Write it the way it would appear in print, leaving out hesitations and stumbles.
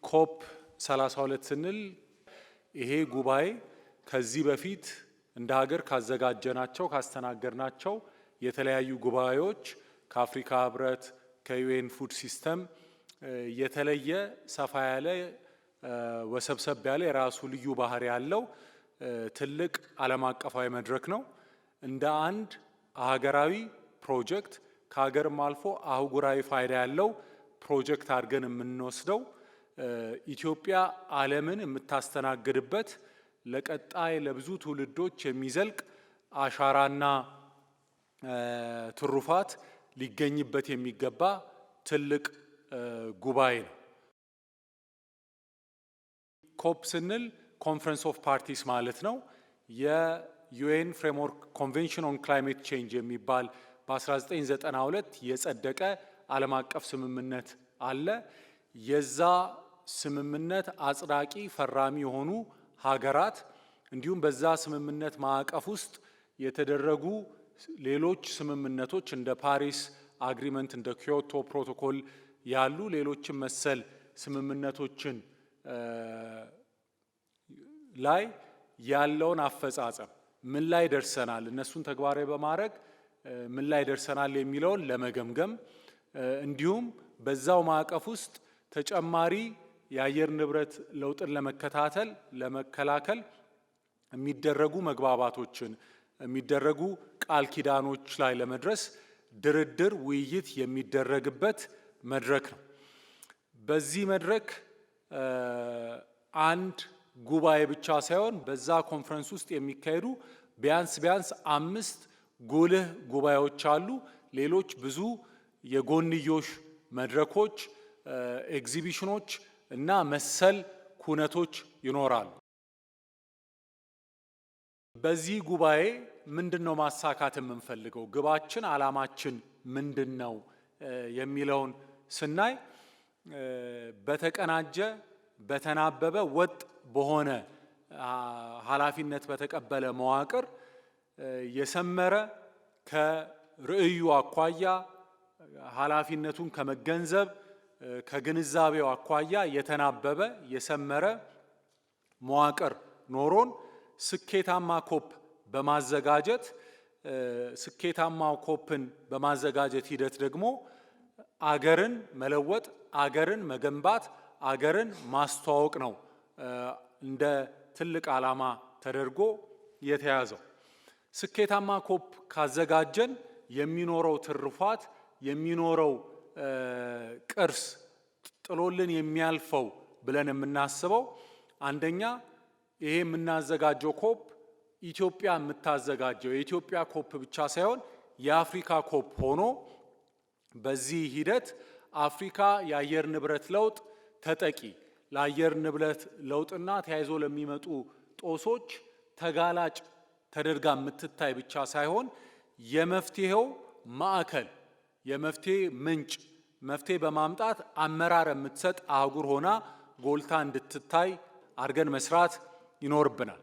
ኮፕ 32 ስንል ይሄ ጉባኤ ከዚህ በፊት እንደ ሀገር ካዘጋጀናቸው ካስተናገድናቸው የተለያዩ ጉባኤዎች ከአፍሪካ ህብረት ከዩኤን ፉድ ሲስተም የተለየ ሰፋ ያለ ወሰብሰብ ያለ የራሱ ልዩ ባህሪ ያለው ትልቅ ዓለም አቀፋዊ መድረክ ነው። እንደ አንድ ሀገራዊ ፕሮጀክት ከሀገርም አልፎ አህጉራዊ ፋይዳ ያለው ፕሮጀክት አድርገን የምንወስደው ኢትዮጵያ ዓለምን የምታስተናግድበት ለቀጣይ ለብዙ ትውልዶች የሚዘልቅ አሻራና ትሩፋት ሊገኝበት የሚገባ ትልቅ ጉባኤ ነው። ኮፕ ስንል ኮንፈረንስ ኦፍ ፓርቲስ ማለት ነው። የዩኤን ፍሬምወርክ ኮንቬንሽን ኦን ክላይሜት ቼንጅ የሚባል በ1992 የጸደቀ ዓለም አቀፍ ስምምነት አለ። የዛ ስምምነት አጽዳቂ ፈራሚ የሆኑ ሀገራት እንዲሁም በዛ ስምምነት ማዕቀፍ ውስጥ የተደረጉ ሌሎች ስምምነቶች እንደ ፓሪስ አግሪመንት እንደ ኪዮቶ ፕሮቶኮል ያሉ ሌሎችም መሰል ስምምነቶችን ላይ ያለውን አፈጻጸም ምን ላይ ደርሰናል፣ እነሱን ተግባራዊ በማድረግ ምን ላይ ደርሰናል የሚለውን ለመገምገም እንዲሁም በዛው ማዕቀፍ ውስጥ ተጨማሪ የአየር ንብረት ለውጥን ለመከታተል ለመከላከል የሚደረጉ መግባባቶችን የሚደረጉ ቃል ኪዳኖች ላይ ለመድረስ ድርድር ውይይት የሚደረግበት መድረክ ነው። በዚህ መድረክ አንድ ጉባኤ ብቻ ሳይሆን በዛ ኮንፈረንስ ውስጥ የሚካሄዱ ቢያንስ 5 ጉልህ ጉባኤዎች አሉ። ሌሎች ብዙ የጎንዮሽ መድረኮች፣ ኤግዚቢሽኖች እና መሰል ኩነቶች ይኖራሉ። በዚህ ጉባኤ ምንድነው ማሳካት የምንፈልገው፣ ግባችን፣ ዓላማችን ምንድነው የሚለውን ስናይ በተቀናጀ በተናበበ ወጥ በሆነ ኃላፊነት በተቀበለ መዋቅር የሰመረ ከርዕዩ አኳያ ኃላፊነቱን ከመገንዘብ ከግንዛቤው አኳያ የተናበበ የሰመረ መዋቅር ኖሮን ስኬታማ ኮፕ በማዘጋጀት ስኬታማ ኮፕን በማዘጋጀት ሂደት ደግሞ አገርን መለወጥ፣ አገርን መገንባት፣ አገርን ማስተዋወቅ ነው እንደ ትልቅ ዓላማ ተደርጎ የተያዘው። ስኬታማ ኮፕ ካዘጋጀን የሚኖረው ትሩፋት የሚኖረው ቅርስ ጥሎልን የሚያልፈው ብለን የምናስበው አንደኛ ይሄ የምናዘጋጀው ኮፕ ኢትዮጵያ የምታዘጋጀው የኢትዮጵያ ኮፕ ብቻ ሳይሆን የአፍሪካ ኮፕ ሆኖ በዚህ ሂደት አፍሪካ የአየር ንብረት ለውጥ ተጠቂ ለአየር ንብረት ለውጥና ተያይዞ ለሚመጡ ጦሶች ተጋላጭ ተደርጋ የምትታይ ብቻ ሳይሆን የመፍትሄው ማዕከል የመፍትሄ ምንጭ መፍትሄ በማምጣት አመራር የምትሰጥ አህጉር ሆና ጎልታ እንድትታይ አድርገን መስራት ይኖርብናል።